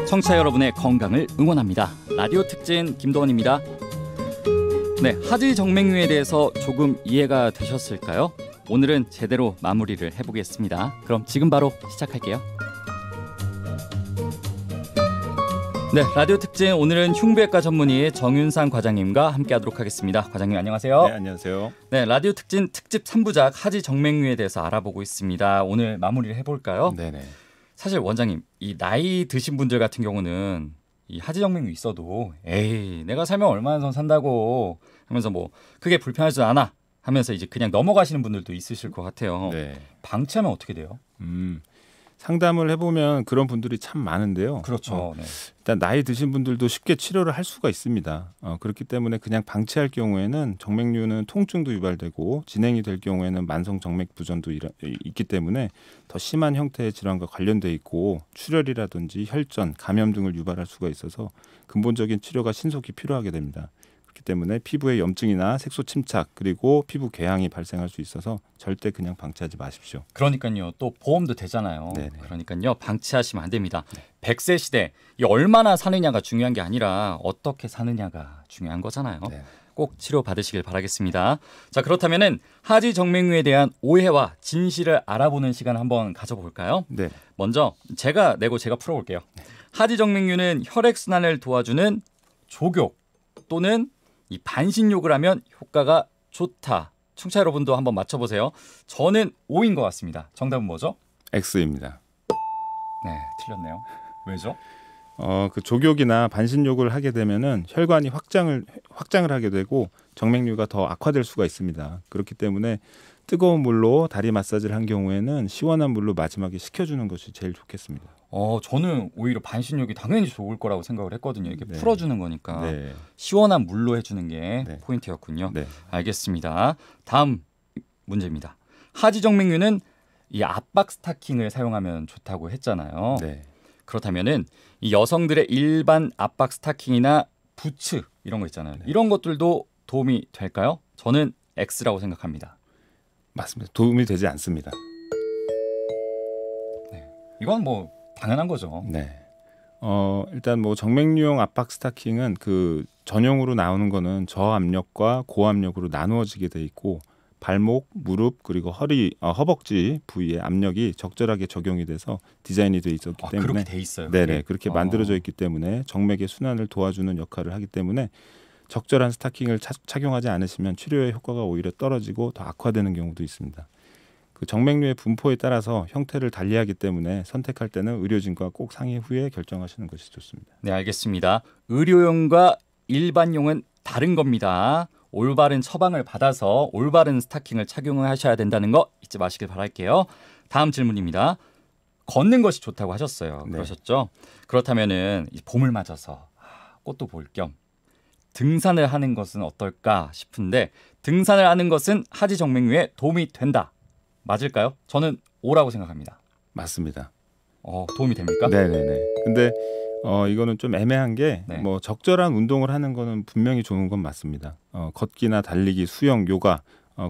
청취자 여러분의 건강을 응원합니다. 라디오 특진 김도원입니다. 네, 하지 정맥류에 대해서 조금 이해가 되셨을까요? 오늘은 제대로 마무리를 해보겠습니다. 그럼 지금 바로 시작할게요. 네, 라디오 특진 오늘은 흉부외과 전문의 정윤상 과장님과 함께하도록 하겠습니다. 과장님 안녕하세요. 네, 안녕하세요. 네, 라디오 특진 특집 3부작 하지 정맥류에 대해서 알아보고 있습니다. 오늘 마무리를 해볼까요? 네네. 사실 원장님, 이 나이 드신 분들 같은 경우는 이 하지 정맥류 있어도 에이 내가 살면 얼마나 더 산다고 하면서 뭐 그게 불편하지 않아 하면서 이제 그냥 넘어가시는 분들도 있으실 것 같아요. 네. 방치하면 어떻게 돼요? 상담을 해보면 그런 분들이 참 많은데요. 그렇죠. 네. 일단 나이 드신 분들도 쉽게 치료를 할 수가 있습니다. 그렇기 때문에 그냥 방치할 경우에는 정맥류는 통증도 유발되고 진행이 될 경우에는 만성 정맥 부전도 있기 때문에 더 심한 형태의 질환과 관련돼 있고 출혈이라든지 혈전, 감염 등을 유발할 수가 있어서 근본적인 치료가 신속히 필요하게 됩니다. 그렇기 때문에 피부에 염증이나 색소 침착 그리고 피부 궤양이 발생할 수 있어서 절대 그냥 방치하지 마십시오. 그러니까요. 또 보험도 되잖아요. 네네. 그러니까요. 방치하시면 안 됩니다. 100세 시대 이 얼마나 사느냐가 중요한 게 아니라 어떻게 사느냐가 중요한 거잖아요. 네. 꼭 치료 받으시길 바라겠습니다. 자, 그렇다면은 하지 정맥류에 대한 오해와 진실을 알아보는 시간 한번 가져볼까요? 네. 먼저 제가 풀어볼게요. 하지 정맥류는 혈액 순환을 도와주는 족욕 또는 이 반신욕을 하면 효과가 좋다. 청취자 여러분도 한번 맞춰보세요. 저는 O인 것 같습니다. 정답은 뭐죠? X입니다. 네, 틀렸네요. 왜죠? 그 족욕이나 반신욕을 하게 되면은 혈관이 확장을 하게 되고 정맥류가 더 악화될 수가 있습니다. 그렇기 때문에 뜨거운 물로 다리 마사지를 한 경우에는 시원한 물로 마지막에 식혀주는 것이 제일 좋겠습니다. 저는 오히려 반신욕이 당연히 좋을 거라고 생각을 했거든요. 이게 네. 풀어주는 거니까 네. 시원한 물로 해주는 게 네. 포인트였군요. 네. 알겠습니다. 다음 문제입니다. 하지 정맥류는 이 압박 스타킹을 사용하면 좋다고 했잖아요. 네. 그렇다면은 이 여성들의 일반 압박 스타킹이나 부츠 이런 거 있잖아요. 네. 이런 것들도 도움이 될까요? 저는 X라고 생각합니다. 맞습니다. 도움이 되지 않습니다. 네. 이건 뭐 당연한 거죠. 네. 일단 뭐 정맥류용 압박 스타킹은 그 전용으로 나오는 거는 저압력과 고압력으로 나누어지게 돼 있고 발목, 무릎 그리고 허벅지 부위에 압력이 적절하게 적용이 돼서 디자인이 돼 있었기 때문에 그렇게 돼 있어요. 네네 그렇게 만들어져 있기 때문에 정맥의 순환을 도와주는 역할을 하기 때문에 적절한 스타킹을 착용하지 않으시면 치료의 효과가 오히려 떨어지고 더 악화되는 경우도 있습니다. 그 정맥류의 분포에 따라서 형태를 달리하기 때문에 선택할 때는 의료진과 꼭 상의 후에 결정하시는 것이 좋습니다. 네, 알겠습니다. 의료용과 일반용은 다른 겁니다. 올바른 처방을 받아서 올바른 스타킹을 착용을 하셔야 된다는 거 잊지 마시길 바랄게요. 다음 질문입니다. 걷는 것이 좋다고 하셨어요. 네. 그러셨죠? 그렇다면은 이 봄을 맞아서 꽃도 볼 겸 등산을 하는 것은 어떨까 싶은데 등산을 하는 것은 하지 정맥류에 도움이 된다. 맞을까요? 저는 O라고 생각합니다. 맞습니다. 도움이 됩니까? 네네네. 근데 이거는 좀 애매한 게 네. 뭐 적절한 운동을 하는 거는 분명히 좋은 건 맞습니다. 걷기나 달리기, 수영, 요가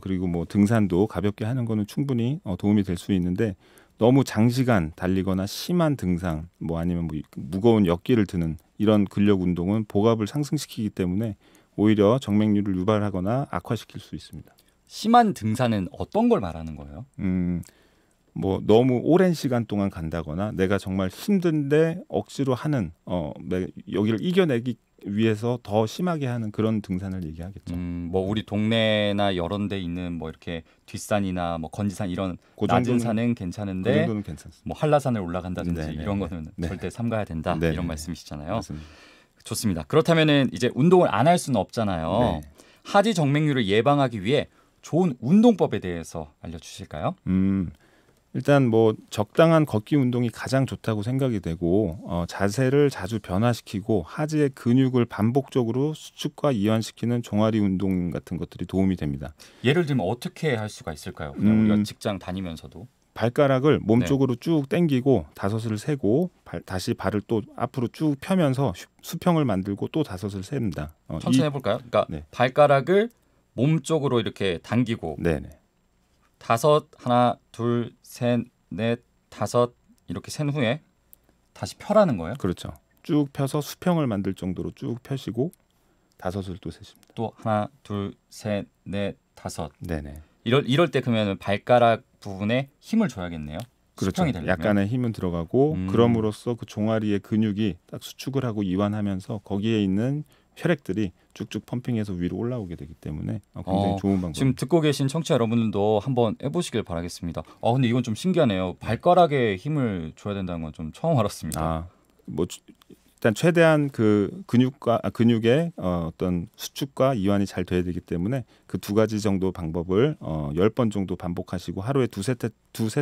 그리고 뭐 등산도 가볍게 하는 거는 충분히 도움이 될 수 있는데 너무 장시간 달리거나 심한 등산 뭐 아니면 뭐 무거운 역기를 드는 이런 근력 운동은 복압을 상승시키기 때문에 오히려 정맥류를 유발하거나 악화시킬 수 있습니다. 심한 등산은 어떤 걸 말하는 거예요? 뭐 너무 오랜 시간 동안 간다거나 내가 정말 힘든데 억지로 하는 여기를 이겨내기 위해서 더 심하게 하는 그런 등산을 얘기하겠죠. 뭐 우리 동네나 여러 데 있는 뭐 이렇게 뒷산이나 뭐 건지산 이런 그 낮은 정도는- 산은 그 괜찮은데 정도는 괜찮습니다. 뭐 한라산을 올라간다든지 네네. 이런 거는 네. 절대 삼가야 된다 네네. 이런 말씀이시잖아요. 맞습니다. 좋습니다. 그렇다면은 이제 운동을 안 할 수는 없잖아요. 네. 하지 정맥류를 예방하기 위해 좋은 운동법에 대해서 알려주실까요? 일단 뭐 적당한 걷기 운동이 가장 좋다고 생각이 되고 자세를 자주 변화시키고 하지의 근육을 반복적으로 수축과 이완시키는 종아리 운동 같은 것들이 도움이 됩니다. 예를 들면 어떻게 할 수가 있을까요? 그냥 우리가 직장 다니면서도. 발가락을 몸쪽으로 쭉 당기고 5을 세고 다시 발을 또 앞으로 쭉 펴면서 수평을 만들고 또 5을 셉니다. 천천히 해볼까요? 그러니까 네. 발가락을 몸쪽으로 이렇게 당기고 네네. 5, 하나, 둘, 셋, 넷, 5 이렇게 센 후에 다시 펴라는 거예요? 그렇죠. 쭉 펴서 수평을 만들 정도로 쭉 펴시고 5을 또 세십니다. 또 하나, 둘, 셋, 넷, 5. 네네. 이럴 때 그러면 발가락 부분에 힘을 줘야겠네요. 그렇죠. 수평이 되려면. 약간의 힘은 들어가고 그럼으로써 그 종아리의 근육이 딱 수축을 하고 이완하면서 거기에 있는 혈액들이 쭉쭉 펌핑해서 위로 올라오게 되기 때문에 굉장히 좋은 방법. 지금 듣고 계신 청취자 여러분들도 한번 해보시길 바라겠습니다. 근데 이건 좀 신기하네요. 발가락에 힘을 줘야 된다는 건 좀 처음 알았습니다. 뭐 일단 최대한 그 근육의 어떤 수축과 이완이 잘 돼야 되기 때문에 그 2가지 정도 방법을 10번 정도 반복하시고 하루에 두세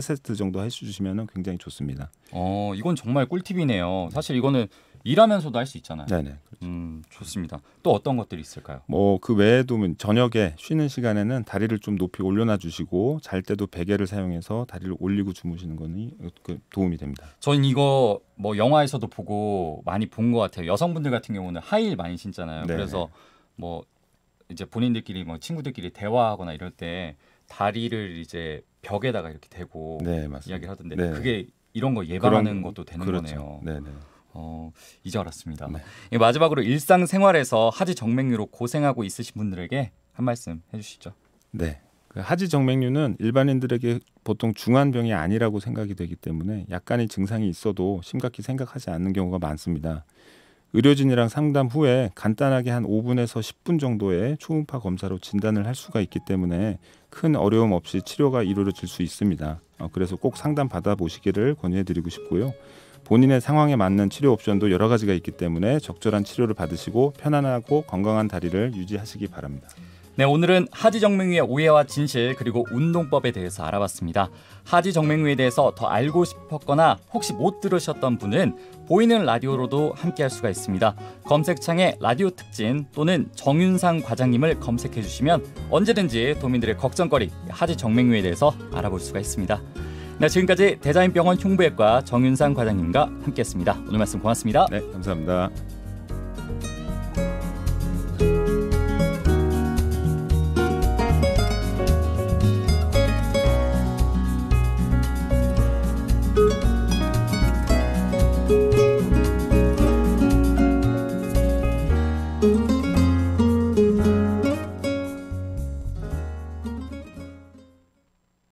세트 정도 해주시면 굉장히 좋습니다. 이건 정말 꿀팁이네요. 사실 이거는 일하면서도 할 수 있잖아요. 네네. 좋습니다. 또 어떤 것들이 있을까요? 뭐 그 외에도 저녁에 쉬는 시간에는 다리를 좀 높이 올려놔 주시고 잘 때도 베개를 사용해서 다리를 올리고 주무시는 거는 도움이 됩니다. 저는 이거 뭐 영화에서도 보고 많이 본 것 같아요. 여성분들 같은 경우는 하이힐 많이 신잖아요. 네네. 그래서 뭐 이제 본인들끼리 뭐 친구들끼리 대화하거나 이럴 때 다리를 이제 벽에다가 이렇게 대고 네, 맞습니다. 이야기를 하던데 네. 그게 이런 거 예방하는 것도 되는 거네요. 네네. 이제 알았습니다. 네. 마지막으로 일상생활에서 하지 정맥류로 고생하고 있으신 분들에게 한 말씀 해주시죠. 네. 그 하지 정맥류는 일반인들에게 보통 중한 병이 아니라고 생각이 되기 때문에 약간의 증상이 있어도 심각히 생각하지 않는 경우가 많습니다. 의료진이랑 상담 후에 간단하게 한 5분에서 10분 정도의 초음파 검사로 진단을 할 수가 있기 때문에 큰 어려움 없이 치료가 이루어질 수 있습니다. 그래서 꼭 상담 받아보시기를 권유해드리고 싶고요. 본인의 상황에 맞는 치료 옵션도 여러 가지가 있기 때문에 적절한 치료를 받으시고 편안하고 건강한 다리를 유지하시기 바랍니다. 네, 오늘은 하지 정맥류의 오해와 진실 그리고 운동법에 대해서 알아봤습니다. 하지 정맥류에 대해서 더 알고 싶었거나 혹시 못 들으셨던 분은 보이는 라디오로도 함께할 수가 있습니다. 검색창에 라디오 특진 또는 정윤상 과장님을 검색해 주시면 언제든지 도민들의 걱정거리 하지 정맥류에 대해서 알아볼 수가 있습니다. 네, 지금까지 대자연병원 흉부외과 정윤상 과장님과 함께했습니다. 오늘 말씀 고맙습니다. 네, 감사합니다.